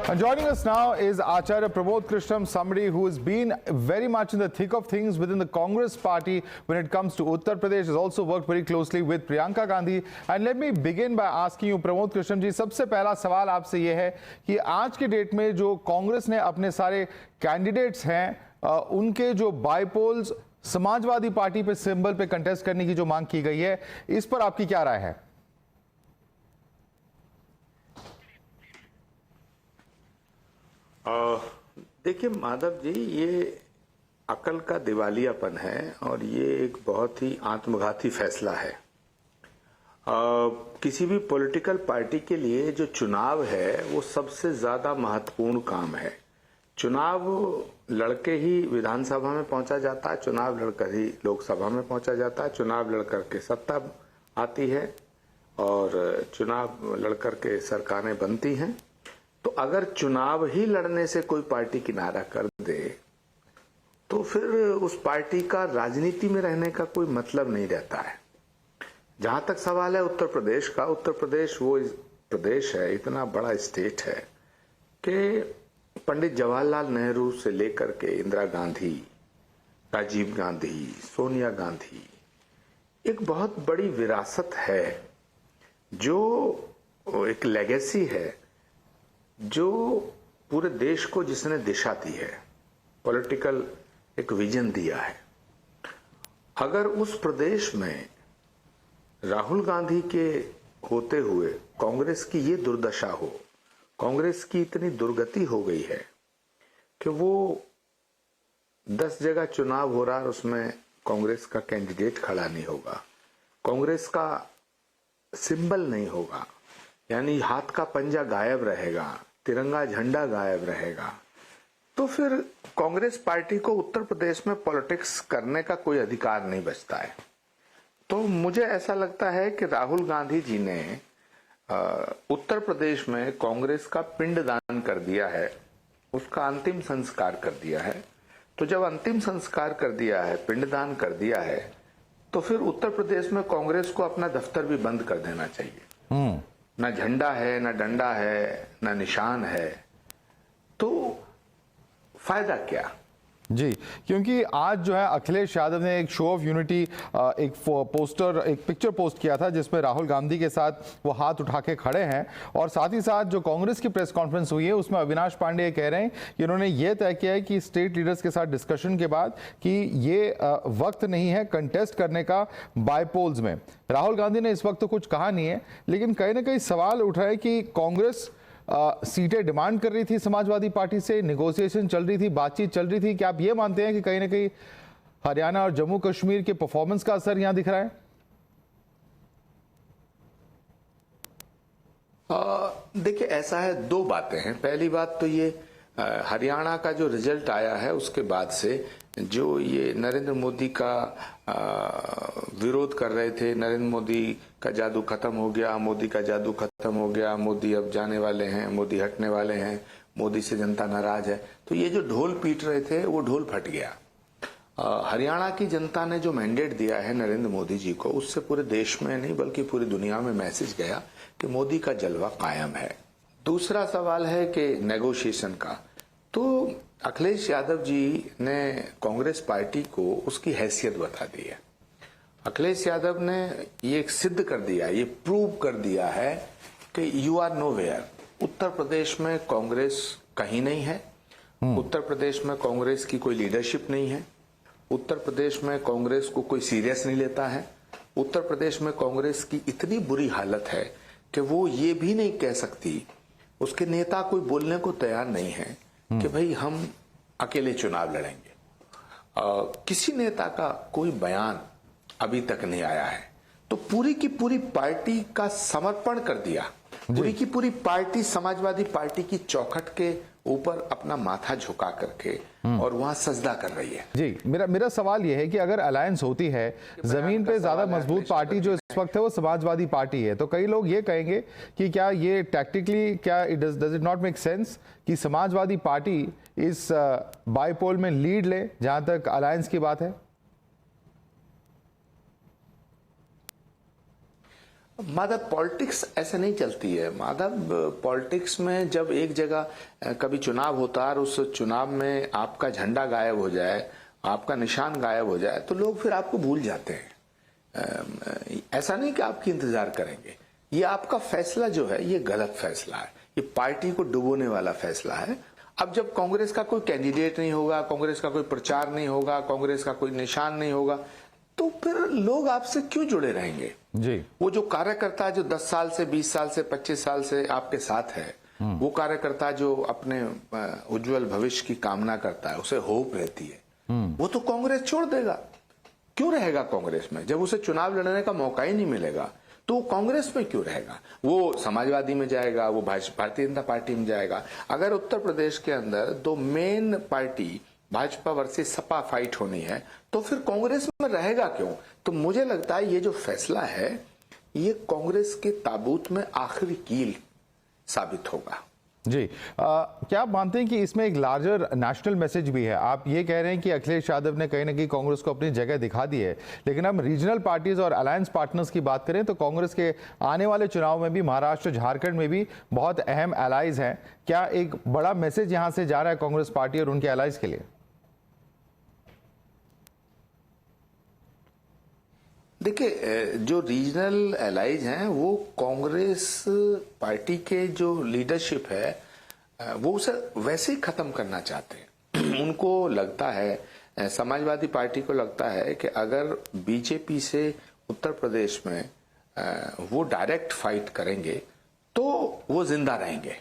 And joining us now is Acharya Pramod Krishnam, somebody who has been very much in the thick of things within the Congress party when it comes to Uttar Pradesh, has also worked very closely with Priyanka Gandhi. And let me begin by asking you, Pramod Krishnam ji, सबसे पहला सवाल आपसे ये है कि आज के date में जो कांग्रेस ने अपने सारे कैंडिडेट्स हैं उनके जो बाईपोल्स समाजवादी पार्टी पे सिंबल पे कंटेस्ट करने की जो मांग की गई है, इस पर आपकी क्या राय है? देखिए माधव जी, ये अकल का दिवालियापन है और ये एक बहुत ही आत्मघाती फैसला है। किसी भी पॉलिटिकल पार्टी के लिए जो चुनाव है वो सबसे ज्यादा महत्वपूर्ण काम है। चुनाव लड़के ही विधानसभा में पहुंचा जाता है, चुनाव लड़कर ही लोकसभा में पहुंचा जाता है, चुनाव लड़कर के सत्ता आती है और चुनाव लड़कर के सरकारें बनती हैं। तो अगर चुनाव ही लड़ने से कोई पार्टी किनारा कर दे तो फिर उस पार्टी का राजनीति में रहने का कोई मतलब नहीं रहता है। जहां तक सवाल है उत्तर प्रदेश का, उत्तर प्रदेश वो प्रदेश है, इतना बड़ा स्टेट है कि पंडित जवाहरलाल नेहरू से लेकर के इंदिरा गांधी, राजीव गांधी, सोनिया गांधी, एक बहुत बड़ी विरासत है, जो एक लेगेसी है, जो पूरे देश को जिसने दिशा दी है, पॉलिटिकल एक विजन दिया है। अगर उस प्रदेश में राहुल गांधी के होते हुए कांग्रेस की ये दुर्दशा हो, कांग्रेस की इतनी दुर्गति हो गई है कि वो 10 जगह चुनाव हो रहा है, उसमें कांग्रेस का कैंडिडेट खड़ा नहीं होगा, कांग्रेस का सिंबल नहीं होगा, यानी हाथ का पंजा गायब रहेगा, तिरंगा झंडा गायब रहेगा, तो फिर कांग्रेस पार्टी को उत्तर प्रदेश में पॉलिटिक्स करने का कोई अधिकार नहीं बचता है। तो मुझे ऐसा लगता है कि राहुल गांधी जी ने उत्तर प्रदेश में कांग्रेस का पिंडदान कर दिया है, उसका अंतिम संस्कार कर दिया है। तो जब अंतिम संस्कार कर दिया है, पिंडदान कर दिया है, तो फिर उत्तर प्रदेश में कांग्रेस को अपना दफ्तर भी बंद कर देना चाहिए। ना झंडा है, ना डंडा है, ना निशान है, तो फायदा क्या? जी, क्योंकि आज जो है अखिलेश यादव ने एक शो ऑफ यूनिटी एक पोस्टर, एक पिक्चर पोस्ट किया था जिसमें राहुल गांधी के साथ वो हाथ उठा के खड़े हैं, और साथ ही साथ जो कांग्रेस की प्रेस कॉन्फ्रेंस हुई है उसमें अविनाश पांडे कह रहे हैं कि उन्होंने ये तय किया है कि स्टेट लीडर्स के साथ डिस्कशन के बाद कि ये वक्त नहीं है कंटेस्ट करने का बाईपोल्स में। राहुल गांधी ने इस वक्त तो कुछ कहा नहीं है, लेकिन कहीं ना कहीं सवाल उठ रहा है कि कांग्रेस सीटें डिमांड कर रही थी समाजवादी पार्टी से, नेगोशिएशन चल रही थी, बातचीत चल रही थी। क्या आप ये मानते हैं कि कहीं ना कहीं हरियाणा और जम्मू कश्मीर के परफॉर्मेंस का असर यहां दिख रहा है? देखिए, ऐसा है, दो बातें हैं। पहली बात तो ये हरियाणा का जो रिजल्ट आया है उसके बाद से जो ये नरेंद्र मोदी का विरोध कर रहे थे, नरेंद्र मोदी का जादू खत्म हो गया, मोदी का जादू खत्म हो गया, मोदी अब जाने वाले हैं, मोदी हटने वाले हैं, मोदी से जनता नाराज है, तो ये जो ढोल पीट रहे थे वो ढोल फट गया। हरियाणा की जनता ने जो मैंडेट दिया है नरेंद्र मोदी जी को, उससे पूरे देश में नहीं बल्कि पूरी दुनिया में मैसेज गया कि मोदी का जलवा कायम है। दूसरा सवाल है कि नेगोशिएशन का, तो अखिलेश यादव जी ने कांग्रेस पार्टी को उसकी हैसियत बता दी है। अखिलेश यादव ने ये सिद्ध कर दिया, ये प्रूव कर दिया है कि you are nowhere. Uttar Pradesh में कांग्रेस कहीं नहीं है, उत्तर प्रदेश में कांग्रेस की कोई लीडरशिप नहीं है, उत्तर प्रदेश में कांग्रेस को कोई सीरियस नहीं लेता है, उत्तर प्रदेश में कांग्रेस की इतनी बुरी हालत है कि वो ये भी नहीं कह सकती, उसके नेता कोई बोलने को तैयार नहीं है कि भाई हम अकेले चुनाव लड़ेंगे। किसी नेता का कोई बयान अभी तक नहीं आया है। तो पूरी की पूरी पार्टी का समर्पण कर दिया, पूरी की पूरी पार्टी समाजवादी पार्टी की चौखट के ऊपर अपना माथा झुका करके और वहां सजदा कर रही है। जी, मेरा सवाल यह है कि अगर अलायंस होती है, जमीन पे ज्यादा मजबूत पार्टी जो इस वक्त है वो समाजवादी पार्टी है, तो कई लोग ये कहेंगे कि क्या ये टैक्टिकली, क्या does it not make sense कि समाजवादी पार्टी इस बाईपोल में लीड ले जहां तक अलायंस की बात है? माधव, पॉलिटिक्स ऐसे नहीं चलती है माधव। पॉलिटिक्स में जब एक जगह कभी चुनाव होता है और उस चुनाव में आपका झंडा गायब हो जाए, आपका निशान गायब हो जाए, तो लोग फिर आपको भूल जाते हैं। ऐसा नहीं कि आपकी इंतजार करेंगे। ये आपका फैसला जो है ये गलत फैसला है, ये पार्टी को डुबोने वाला फैसला है। अब जब कांग्रेस का कोई कैंडिडेट नहीं होगा, कांग्रेस का कोई प्रचार नहीं होगा, कांग्रेस का कोई निशान नहीं होगा, तो फिर लोग आपसे क्यों जुड़े रहेंगे? जी, वो जो कार्यकर्ता जो 10 साल से 20 साल से 25 साल से आपके साथ है, वो कार्यकर्ता जो अपने उज्जवल भविष्य की कामना करता है, उसे होप रहती है, वो तो कांग्रेस छोड़ देगा। क्यों रहेगा कांग्रेस में? जब उसे चुनाव लड़ने का मौका ही नहीं मिलेगा तो कांग्रेस में क्यों रहेगा? वो समाजवादी में जाएगा, वो भारतीय जनता पार्टी में जाएगा। अगर उत्तर प्रदेश के अंदर दो main party Bhajpa versus Sapa fight होनी है तो फिर कांग्रेस में रहेगा क्यों? तो मुझे लगता है ये जो फैसला है ये कांग्रेस के ताबूत में आखिरी कील साबित होगा। जी, क्या आप मानते हैं कि इसमें एक लार्जर नेशनल मैसेज भी है? आप ये कह रहे हैं कि अखिलेश यादव ने कहीं ना कहीं कांग्रेस को अपनी जगह दिखा दी है, लेकिन हम रीजनल पार्टीज और अलायंस पार्टनर्स की बात करें तो कांग्रेस के आने वाले चुनाव में भी महाराष्ट्र, झारखंड में भी बहुत अहम एलाइज हैं। क्या एक बड़ा मैसेज यहां से जा रहा है कांग्रेस पार्टी और उनके एलाइज के लिए? देखिए, जो रीजनल एलाइज हैं वो कांग्रेस पार्टी के जो लीडरशिप है वो उसे वैसे ही खत्म करना चाहते हैं। उनको लगता है, समाजवादी पार्टी को लगता है कि अगर बीजेपी से उत्तर प्रदेश में वो डायरेक्ट फाइट करेंगे तो वो जिंदा रहेंगे।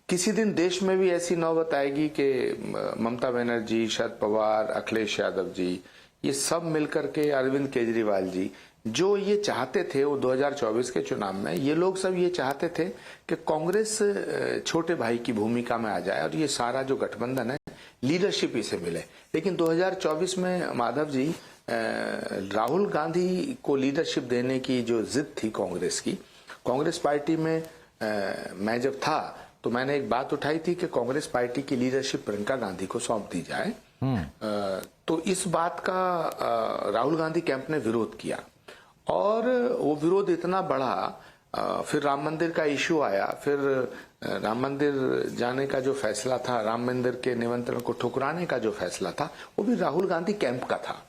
किसी दिन देश में भी ऐसी नौबत आएगी कि ममता बनर्जी, शरद पवार, अखिलेश यादव जी, ये सब मिलकर के अरविंद केजरीवाल जी जो ये चाहते थे वो 2024 के चुनाव में, ये लोग सब ये चाहते थे कि कांग्रेस छोटे भाई की भूमिका में आ जाए और ये सारा जो गठबंधन है लीडरशिप इसे मिले। लेकिन 2024 में माधव जी, राहुल गांधी को लीडरशिप देने की जो जिद थी कांग्रेस पार्टी में, मैं जब था तो मैंने एक बात उठाई थी कि कांग्रेस पार्टी की लीडरशिप प्रियंका गांधी को सौंप दी जाए। तो इस बात का राहुल गांधी कैंप ने विरोध किया और वो विरोध इतना बढ़ा, फिर राम मंदिर का इश्यू आया, फिर राम मंदिर जाने का जो फैसला था, राम मंदिर के निमंत्रण को ठुकराने का जो फैसला था, वो भी राहुल गांधी कैंप का था।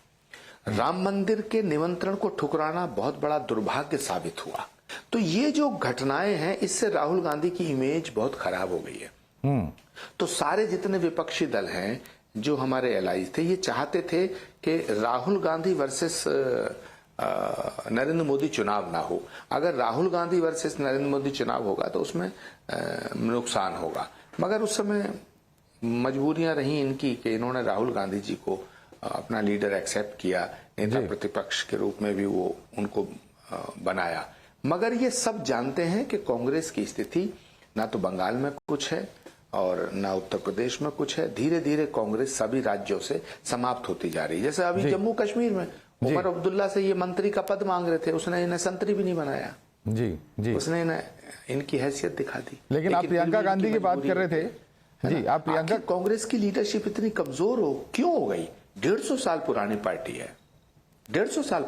राम मंदिर के निमंत्रण को ठुकराना बहुत बड़ा दुर्भाग्य साबित हुआ। तो ये जो घटनाएं हैं इससे राहुल गांधी की इमेज बहुत खराब हो गई है। तो सारे जितने विपक्षी दल हैं जो हमारे एलाइज थे ये चाहते थे कि राहुल गांधी वर्सेस नरेंद्र मोदी चुनाव ना हो। अगर राहुल गांधी वर्सेस नरेंद्र मोदी चुनाव होगा तो उसमें नुकसान होगा, मगर उस समय मजबूरियां रही इनकी कि इन्होंने राहुल गांधी जी को अपना लीडर एक्सेप्ट किया, नेता प्रतिपक्ष के रूप में भी वो उनको बनाया। मगर ये सब जानते हैं कि कांग्रेस की स्थिति ना तो बंगाल में कुछ है और ना उत्तर प्रदेश में कुछ है। धीरे धीरे कांग्रेस सभी राज्यों से समाप्त होती जा रही है। जैसे अभी जम्मू कश्मीर में उमर अब्दुल्ला से ये मंत्री का पद मांग रहे थे, उसने इन्हें संतरी भी नहीं बनाया। जी, उसने इन्हें इनकी हैसियत दिखा दी। लेकिन आप प्रियंका गांधी की बात कर रहे थे जी, आप प्रियंका, कांग्रेस की लीडरशिप इतनी कमजोर क्यों हो गई? 150 साल पुरानी पार्टी है, 150 साल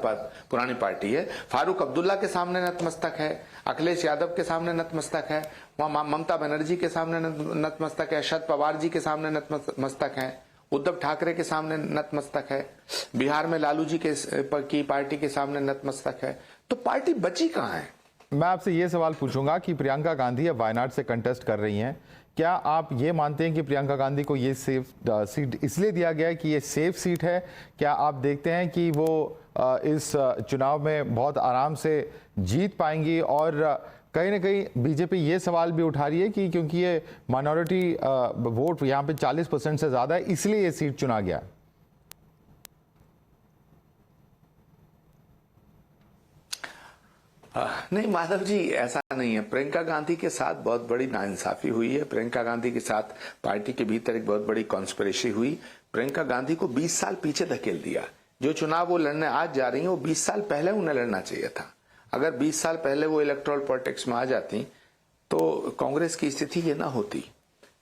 पुरानी पार्टी है। फारूक अब्दुल्ला के सामने नतमस्तक है, अखिलेश यादव के सामने नतमस्तक है, वहां ममता बनर्जी के सामने नतमस्तक है, शरद पवार जी के सामने नतमस्तक है, उद्धव ठाकरे के सामने नतमस्तक है, बिहार में लालू जी की पार्टी के सामने नतमस्तक है। तो पार्टी बची कहां है? मैं आपसे ये सवाल पूछूंगा कि प्रियंका गांधी अब वायनाड से कंटेस्ट कर रही हैं, क्या आप ये मानते हैं कि प्रियंका गांधी को ये सेफ सीट इसलिए दिया गया है कि ये सेफ सीट है? क्या आप देखते हैं कि वो इस चुनाव में बहुत आराम से जीत पाएंगी? और कहीं ना कहीं बीजेपी ये सवाल भी उठा रही है कि क्योंकि ये माइनॉरिटी वोट यहाँ पे 40% से ज्यादा है, इसलिए ये सीट चुना गया। नहीं माधव जी, ऐसा नहीं है। प्रियंका गांधी के साथ बहुत बड़ी नाइंसाफी हुई है। प्रियंका गांधी के साथ पार्टी के भीतर एक बहुत बड़ी कॉन्स्पिरेसी हुई। प्रियंका गांधी को 20 साल पीछे धकेल दिया। जो चुनाव वो लड़ने आज जा रही है वो 20 साल पहले उन्हें लड़ना चाहिए था। अगर 20 साल पहले वो इलेक्टोरल पॉलिटिक्स में आ जाती तो कांग्रेस की स्थिति ये ना होती।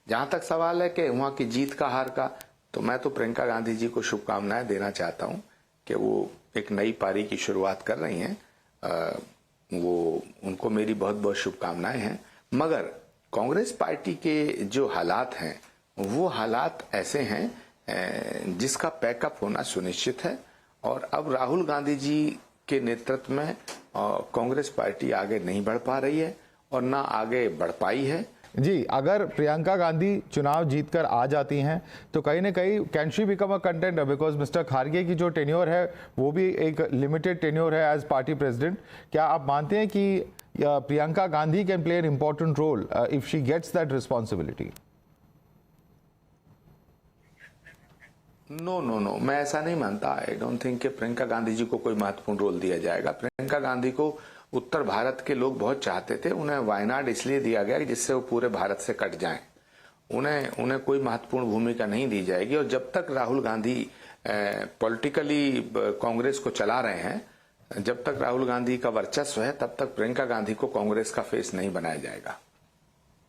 जहां तक सवाल है कि वहां की जीत का हार का, तो मैं तो प्रियंका गांधी जी को शुभकामनाएं देना चाहता हूं कि वो एक नई पारी की शुरुआत कर रही हैं वो उनको मेरी बहुत बहुत शुभकामनाएं हैं। मगर कांग्रेस पार्टी के जो हालात हैं वो हालात ऐसे हैं जिसका पैकअप होना सुनिश्चित है, और अब राहुल गांधी जी के नेतृत्व में कांग्रेस पार्टी आगे नहीं बढ़ पा रही है और ना आगे बढ़ पाई है। जी, अगर प्रियंका गांधी चुनाव जीतकर आ जाती हैं तो कहीं ना कहीं can she become a contender, because mister Kharge की जो टेन्योर है वो भी एक लिमिटेड टेन्योर है एज पार्टी प्रेसिडेंट। क्या आप मानते हैं कि Priyanka Gandhi can play an important role if she gets that responsibility? No, मैं ऐसा नहीं मानता। आई डोंट थिंक कि प्रियंका गांधी जी को कोई महत्वपूर्ण रोल दिया जाएगा। प्रियंका गांधी को उत्तर भारत के लोग बहुत चाहते थे, उन्हें वायनाड इसलिए दिया गया जिससे वो पूरे भारत से कट जाएं। उन्हें कोई महत्वपूर्ण भूमिका नहीं दी जाएगी, और जब तक राहुल गांधी पॉलिटिकली कांग्रेस को चला रहे हैं, जब तक राहुल गांधी का वर्चस्व है, तब तक प्रियंका गांधी को कांग्रेस का फेस नहीं बनाया जाएगा।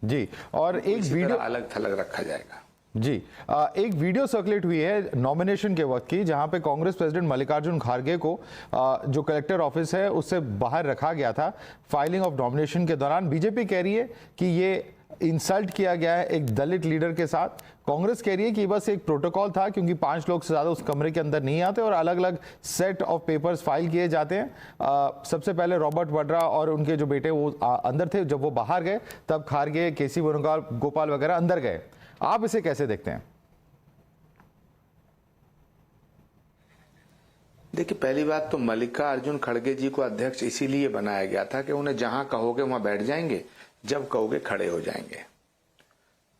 जी, और एक वीडियो अलग थलग रखा जाएगा। जी, एक वीडियो सर्कुलेट हुई है नॉमिनेशन के वक्त की, जहां पे कांग्रेस प्रेसिडेंट मल्लिकार्जुन खड़गे को जो कलेक्टर ऑफिस है उससे बाहर रखा गया था फाइलिंग ऑफ नॉमिनेशन के दौरान। बीजेपी कह रही है कि ये इंसल्ट किया गया है एक दलित लीडर के साथ। कांग्रेस कह रही है कि बस एक प्रोटोकॉल था, क्योंकि 5 लोग से ज्यादा उस कमरे के अंदर नहीं आते और अलग अलग सेट ऑफ पेपर्स फाइल किए जाते हैं। सबसे पहले रॉबर्ट वड्रा और उनके जो बेटे वो अंदर थे, जब वो बाहर गए तब खारगे, केसी वेणुगोपाल वगैरह अंदर गए। आप इसे कैसे देखते हैं? देखिए, पहली बात तो मल्लिकार्जुन खड़गे जी को अध्यक्ष इसीलिए बनाया गया था कि उन्हें जहां कहोगे वहां बैठ जाएंगे, जब कहोगे खड़े हो जाएंगे।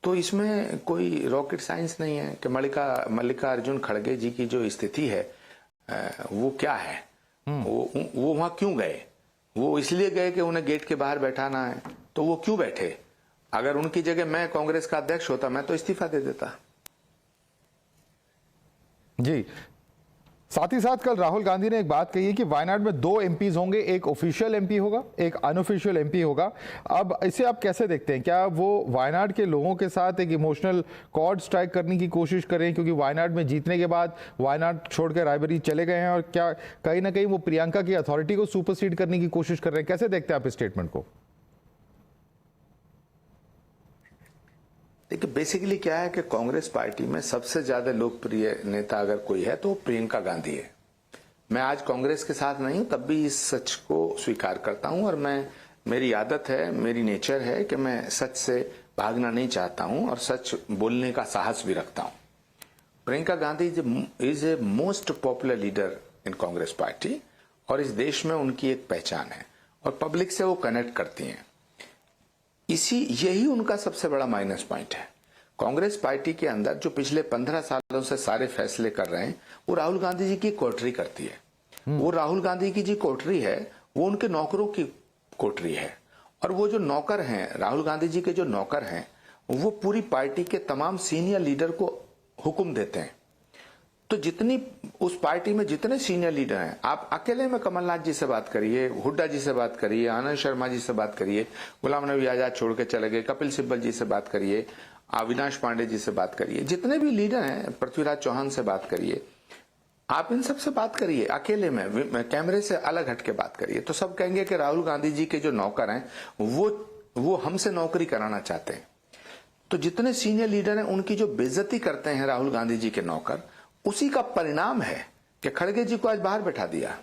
तो इसमें कोई रॉकेट साइंस नहीं है कि मल्लिकार्जुन खड़गे जी की जो स्थिति है वो क्या है, वो वहां क्यों गए। वो इसलिए गए कि उन्हें गेट के बाहर बैठाना है, तो वो क्यों बैठे। अगर उनकी जगह मैं कांग्रेस का अध्यक्ष होता, मैं तो इस्तीफा दे देता। जी, साथ ही साथ कल राहुल गांधी ने एक बात कही है कि वायनाड में 2 एमपीज होंगे, एक ऑफिशियल एमपी होगा, एक अनऑफिशियल एमपी होगा। अब इसे आप कैसे देखते हैं? क्या वो वायनाड के लोगों के साथ एक इमोशनल कॉर्ड स्ट्राइक करने की कोशिश करें, क्योंकि वायनाड में जीतने के बाद वायनाड छोड़कर रायबरेली चले गए हैं, और क्या कहीं ना कहीं वो प्रियंका की अथॉरिटी को सुपरसीड करने की कोशिश कर रहे हैं? कैसे देखते हैं आप इस स्टेटमेंट को? देखिए, बेसिकली क्या है कि कांग्रेस पार्टी में सबसे ज्यादा लोकप्रिय नेता अगर कोई है तो वो प्रियंका गांधी है। मैं आज कांग्रेस के साथ नहीं हूं, तब भी इस सच को स्वीकार करता हूं, और मेरी आदत है, मेरी नेचर है कि मैं सच से भागना नहीं चाहता हूं और सच बोलने का साहस भी रखता हूं। Priyanka Gandhi is a most popular leader in Congress party, और इस देश में उनकी एक पहचान है और पब्लिक से वो कनेक्ट करती हैं। यही उनका सबसे बड़ा माइनस पॉइंट है। कांग्रेस पार्टी के अंदर जो पिछले 15 सालों से सारे फैसले कर रहे हैं, वो राहुल गांधी जी की कोठरी करती है। वो राहुल गांधी की जी कोठरी है, वो उनके नौकरों की कोठरी है, और वो जो नौकर हैं, राहुल गांधी जी के जो नौकर हैं, वो पूरी पार्टी के तमाम सीनियर लीडर को हुक्म देते हैं। तो जितनी उस पार्टी में जितने सीनियर लीडर हैं, आप अकेले में कमलनाथ जी से बात करिए, हुड्डा जी से बात करिए, आनंद शर्मा जी से बात करिए, गुलाम नबी आजाद छोड़ के चले गए, कपिल सिब्बल जी से बात करिए, अविनाश पांडे जी से बात करिए, जितने भी लीडर हैं, पृथ्वीराज चौहान से बात करिए, आप इन सब से बात करिए अकेले में, कैमरे से अलग हट के बात करिए, तो सब कहेंगे कि राहुल गांधी जी के जो नौकर हैं वो हमसे नौकरी कराना चाहते हैं। तो जितने सीनियर लीडर हैं, उनकी जो बेइज्जती करते हैं राहुल गांधी जी के नौकर, उसी का परिणाम है कि खड़गे जी को आज बाहर बैठा दिया।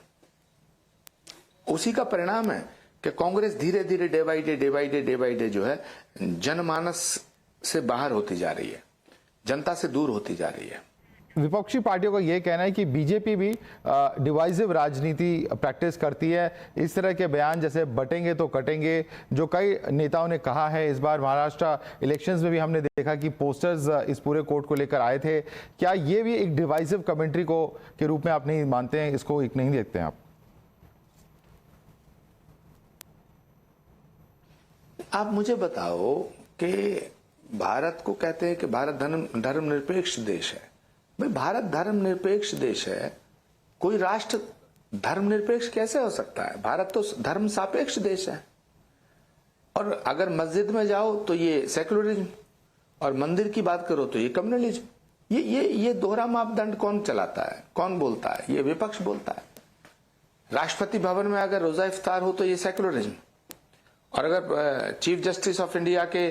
उसी का परिणाम है कि कांग्रेस धीरे धीरे डे बाई डे जो है जनमानस से बाहर होती जा रही है, जनता से दूर होती जा रही है। विपक्षी पार्टियों का यह कहना है कि बीजेपी भी डिवाइसिव राजनीति प्रैक्टिस करती है। इस तरह के बयान जैसे बटेंगे तो कटेंगे, जो कई नेताओं ने कहा है। इस बार महाराष्ट्र इलेक्शंस में भी हमने देखा कि पोस्टर्स इस पूरे कोर्ट को लेकर आए थे। क्या ये भी एक डिवाइसिव कमेंट्री को के रूप में आप नहीं मानते हैं, इसको एक नहीं देखते हैं आप? आप मुझे बताओ कि भारत को कहते हैं कि भारत धर्मनिरपेक्ष देश है। भाई, भारत धर्मनिरपेक्ष देश है, कोई राष्ट्र धर्मनिरपेक्ष कैसे हो सकता है? भारत तो धर्म सापेक्ष देश है। और अगर मस्जिद में जाओ तो ये सेकुलरिज्म, और मंदिर की बात करो तो ये कम्युनलिज्म। ये दोहरा मापदंड कौन चलाता है, कौन बोलता है? ये विपक्ष बोलता है। राष्ट्रपति भवन में अगर रोजा इफ्तार हो तो ये सेकुलरिज्म, और अगर चीफ जस्टिस ऑफ इंडिया के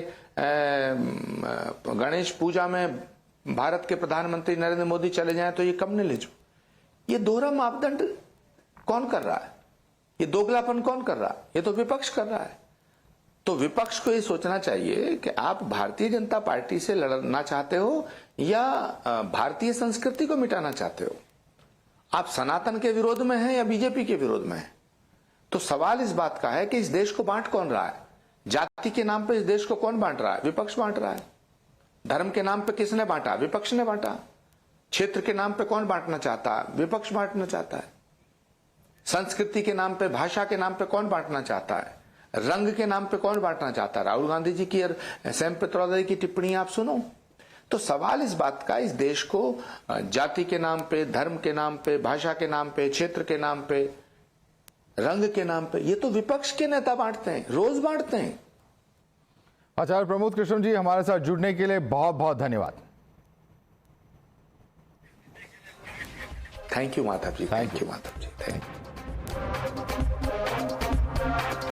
गणेश पूजा में भारत के प्रधानमंत्री नरेंद्र मोदी चले जाएं तो ये कम्युनलिज्म। ये दोहरा मापदंड कौन कर रहा है? ये दोगलापन कौन कर रहा है? ये तो विपक्ष कर रहा है। तो विपक्ष को ये सोचना चाहिए कि आप भारतीय जनता पार्टी से लड़ना चाहते हो या भारतीय संस्कृति को मिटाना चाहते हो। आप सनातन के विरोध में हैं या बीजेपी के विरोध में हैं। तो सवाल इस बात का है कि इस देश को बांट कौन रहा है? जाति के नाम पे इस देश को कौन बांट रहा है? विपक्ष बांट रहा है। धर्म के नाम पे किसने बांटा? विपक्ष ने बांटा। क्षेत्र के नाम पे कौन बांटना चाहता है? विपक्ष बांटना चाहता है। संस्कृति के नाम पे, भाषा के नाम पे कौन बांटना चाहता है? रंग के नाम पे कौन बांटना चाहता है? राहुल गांधी जी की और सैम पित्रोदा की टिप्पणी आप सुनो। तो सवाल इस बात का, इस देश को जाति के नाम पे, धर्म के नाम पे, भाषा के नाम पे, क्षेत्र के नाम पे, रंग के नाम पे, ये तो विपक्ष के नेता बांटते हैं, रोज बांटते हैं। आचार्य प्रमोद कृष्ण जी, हमारे साथ जुड़ने के लिए बहुत बहुत धन्यवाद। Thank you Madhav ji, thank you Madhav ji, thank you.